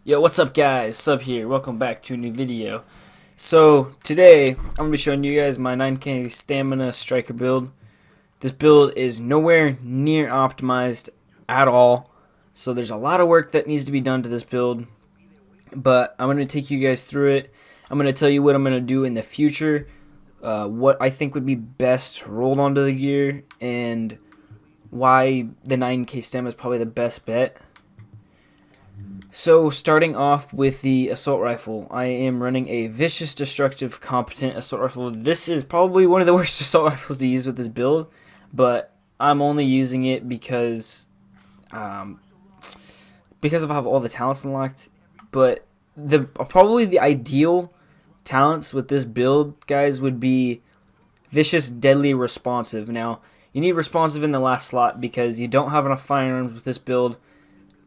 Yo, what's up guys? Sub here. Welcome back to a new video. So, today, I'm going to be showing you guys my 9k stamina striker build. This build is nowhere near optimized at all. So there's a lot of work that needs to be done to this build. But I'm going to take you guys through it. I'm going to tell you what I'm going to do in the future. What I think would be best rolled onto the gear. And why the 9k stamina is probably the best bet. So, starting off with the assault rifle, I am running a vicious, destructive, competent assault rifle. This is probably one of the worst assault rifles to use with this build, but I'm only using it because of how all the talents unlocked. But probably the ideal talents with this build, guys, would be vicious, deadly, responsive. Now, you need responsive in the last slot because you don't have enough firearms with this build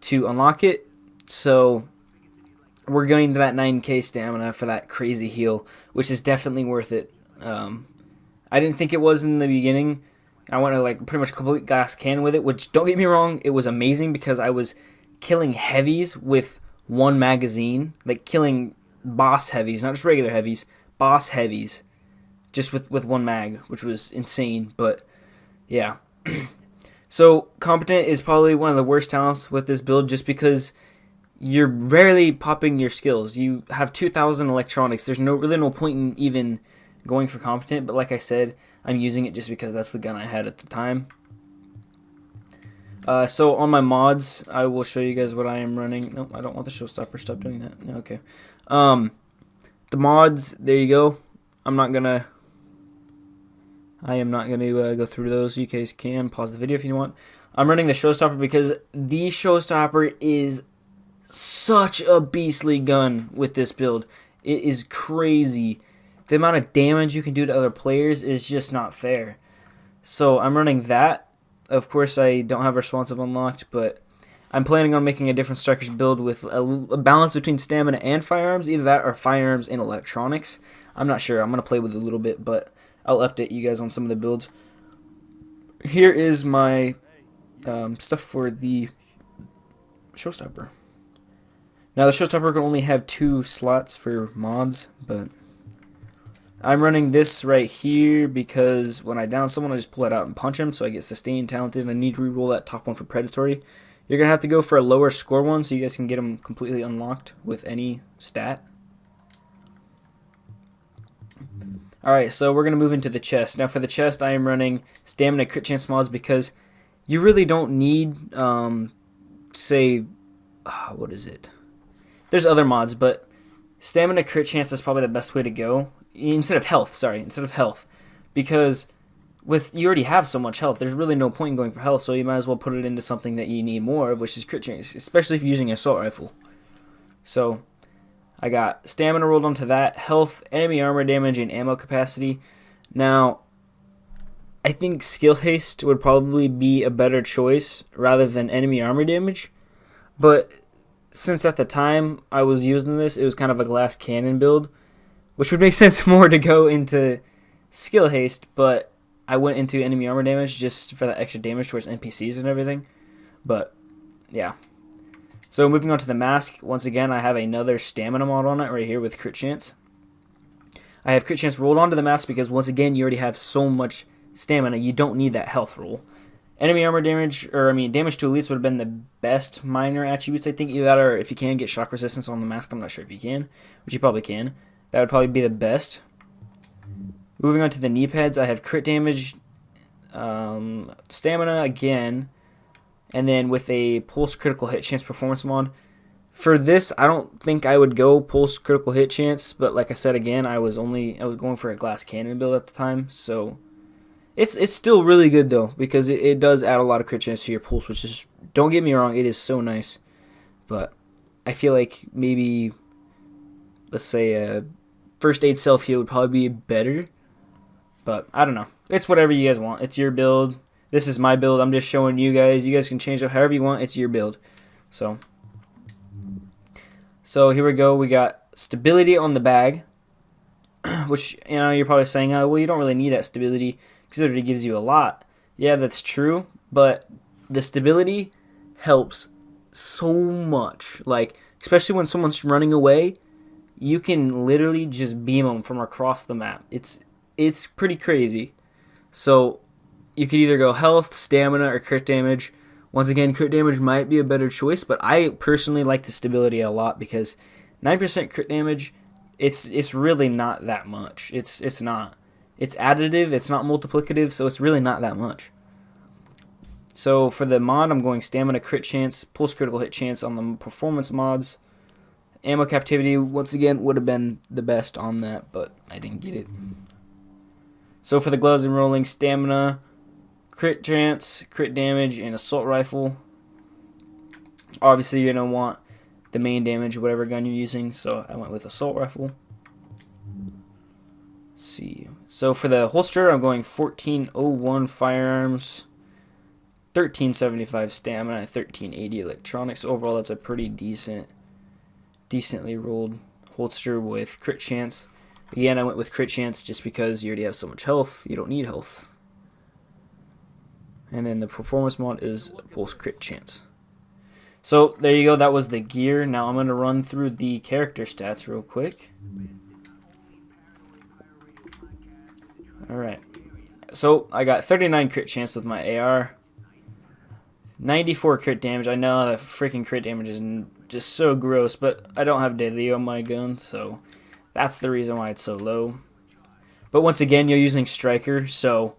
to unlock it. So we're going to that 9k stamina for that crazy heal, which is definitely worth it. I didn't think it was in the beginning. I went to like pretty much complete glass cannon with it, which, don't get me wrong, it was amazing because I was killing heavies with one magazine, like killing boss heavies, not just regular heavies, boss heavies, just with one mag, which was insane. But yeah. So competent is probably one of the worst talents with this build just because you're rarely popping your skills. You have 2,000 electronics. There's really no point in even going for competent, but like I said, I'm using it just because that's the gun I had at the time. So on my mods, I will show you guys what I am running. No, I don't want the showstopper. Stop doing that. No, okay. The mods, there you go. I am not gonna go through those. You guys can pause the video if you want. I'm running the showstopper because the showstopper is such a beastly gun with this build. It is crazy. The amount of damage you can do to other players is just not fair. So I'm running that. Of course, I don't have responsive unlocked, but I'm planning on making a different strikers build with a balance between stamina and firearms. Either that or firearms and electronics. I'm not sure. I'm going to play with it a little bit, but I'll update you guys on some of the builds. Here is my stuff for the showstopper. Now, the showstopper can only have 2 slots for mods, but I'm running this right here because when I down someone, I just pull it out and punch him, so I get sustained, talented, and I need to reroll that top one for predatory. You're going to have to go for a lower score one so you guys can get them completely unlocked with any stat. Alright, so we're going to move into the chest. Now, for the chest, I am running stamina crit chance mods because you really don't need, what is it? There's other mods, but stamina crit chance is probably the best way to go. Instead of health. Because you already have so much health, there's really no point in going for health, so you might as well put it into something that you need more of, which is crit chance, especially if you're using an assault rifle. So, I got stamina rolled onto that, health, enemy armor damage, and ammo capacity. Now, I think skill haste would probably be a better choice rather than enemy armor damage, but since at the time I was using this, it was kind of a glass cannon build, which would make sense more to go into skill haste, but I went into enemy armor damage just for that extra damage towards NPCs and everything. But yeah. So moving on to the mask, once again I have another stamina mod on it right here with crit chance. I have crit chance rolled onto the mask because once again you already have so much stamina, you don't need that health roll. Enemy armor damage, damage to elites would have been the best minor attributes, I think. Either that or if you can get shock resistance on the mask, I'm not sure if you can, which you probably can. That would probably be the best. Moving on to the Kneepads, I have crit damage, stamina again, and then with a pulse critical hit chance performance mod. For this, I don't think I would go pulse critical hit chance, but like I said again, I was going for a glass cannon build at the time, so it's still really good though, because it does add a lot of crit chance to your pulse, which is, don't get me wrong, it is so nice. But I feel like maybe, let's say a first aid self heal would probably be better. But I don't know. It's whatever you guys want. It's your build. This is my build. I'm just showing you guys. You guys can change it however you want. It's your build. So here we go. We got stability on the bag, which, you know, you're probably saying, oh, well, you don't really need that stability because it already gives you a lot. Yeah, that's true, but the stability helps so much. Like, especially when someone's running away, you can literally just beam them from across the map. It's pretty crazy. So you could either go health, stamina, or crit damage. Once again, crit damage might be a better choice, but I personally like the stability a lot because 9% crit damage, it's really not that much. It's not. It's additive, it's not multiplicative, so it's really not that much. So for the mod, I'm going stamina, crit chance, pulse critical hit chance on the performance mods. Ammo captivity, once again, would have been the best on that, but I didn't get it. So for the gloves and rolling, stamina, crit chance, crit damage, and assault rifle. Obviously, you're going to want the main damage, whatever gun you're using, so I went with assault rifle. Let's see. So for the holster, I'm going 1401 firearms, 1375 stamina, 1380 electronics. Overall, that's a pretty decently rolled holster with crit chance. Again, I went with crit chance just because you already have so much health. You don't need health. And then the performance mod is pulse crit chance. So there you go. That was the gear. Now I'm going to run through the character stats real quick. Alright. So I got 39 crit chance with my AR. 94 crit damage. I know that freaking crit damage is just so gross, but I don't have deadly on my gun, so that's the reason why it's so low. But once again, you're using striker, so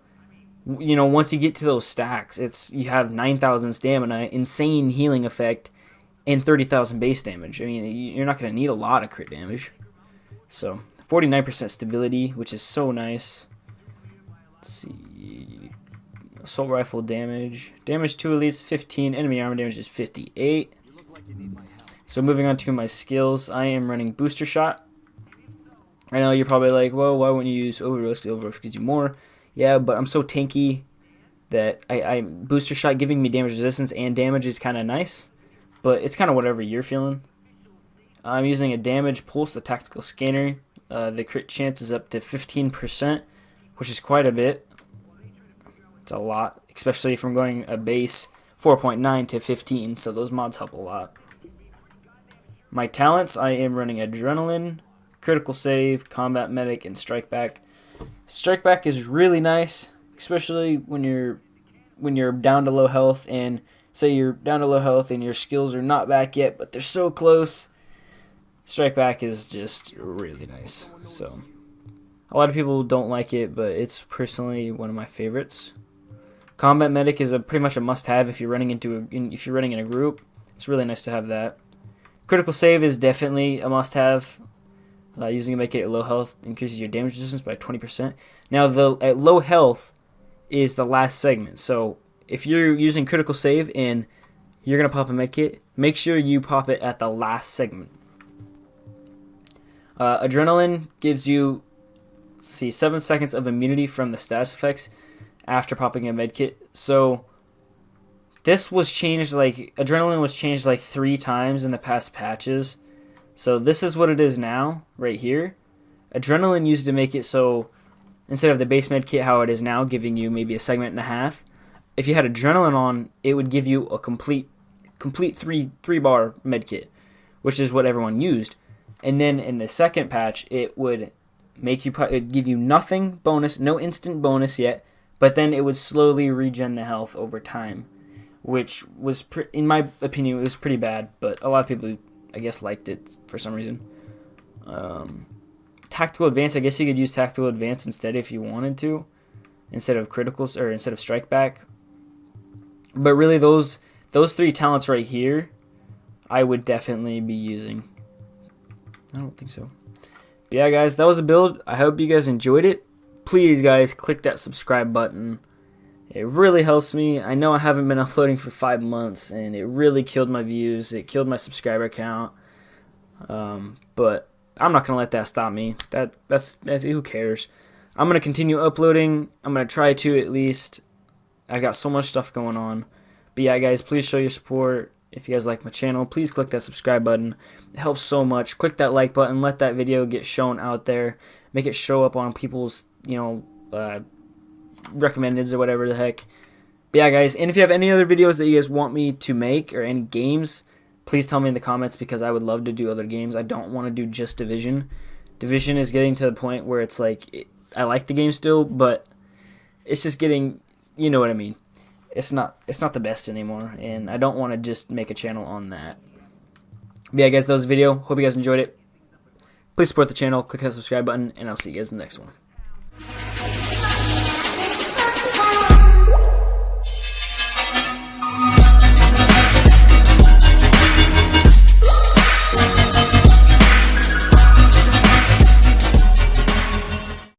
you know, once you get to those stacks, you have 9,000 stamina, insane healing effect, and 30,000 base damage. I mean, you're not going to need a lot of crit damage. So 49% stability, which is so nice. Let's see. Assault rifle damage. Damage to elites 15. Enemy armor damage is 58. So moving on to my skills, I am running booster shot. I know you're probably like, well, why wouldn't you use overrisk? Overrisk gives you more. Yeah, but I'm so tanky that I booster shot giving me damage resistance and damage is kind of nice, but it's kind of whatever you're feeling. I'm using a damage pulse, the tactical scanner. The crit chance is up to 15%, which is quite a bit. It's a lot, especially from going a base 4.9 to 15, so those mods help a lot. My talents, I am running adrenaline, critical save, combat medic, and strike back. Strike back is really nice, especially when you're down to low health, and say you're down to low health and your skills are not back yet, but they're so close. Strike back is just really nice. So a lot of people don't like it, but it's personally one of my favorites. Combat medic is pretty much a must-have if you're running in a group. It's really nice to have that. Critical save is definitely a must-have. Using a make it at low health increases your damage resistance by 20%. Now, at low health is the last segment. So if you're using critical save and you're going to pop a medkit, make sure you pop it at the last segment. Adrenaline gives you, 7 seconds of immunity from the status effects after popping a medkit. So this was changed, adrenaline was changed 3 times in the past patches. So this is what it is now, right here. Adrenaline used to make it so instead of the base med kit how it is now, giving you maybe a segment and a half, if you had adrenaline on, it would give you a complete 3-bar med kit, which is what everyone used. And then in the second patch, it would give you nothing bonus, no instant bonus yet, but then it would slowly regen the health over time, which was, in my opinion, it was pretty bad, but a lot of people, I guess, liked it for some reason. Tactical advance, I guess you could use tactical advance instead if you wanted to, instead of criticals or instead of strike back. But really, those 3 talents right here, I would definitely be using. I don't think so. But yeah, guys, that was a build. I hope you guys enjoyed it. Please, guys, click that subscribe button. It really helps me. I know I haven't been uploading for 5 months, and it really killed my views. It killed my subscriber count. But I'm not going to let that stop me. That's who cares. I'm going to continue uploading. I'm going to try to at least. I got so much stuff going on. But yeah, guys, please show your support. If you guys like my channel, please click that subscribe button. It helps so much. Click that like button. Let that video get shown out there. Make it show up on people's, recommendeds or whatever the heck. But yeah, guys, and if you have any other videos that you guys want me to make or any games, please tell me in the comments because I would love to do other games. I don't want to do just Division. Division is getting to the point where it's like, I like the game still, but it's just getting, you know what I mean. It's not the best anymore, and I don't want to just make a channel on that. But yeah, guys, that was the video. Hope you guys enjoyed it. Please support the channel, click that subscribe button, and I'll see you guys in the next one.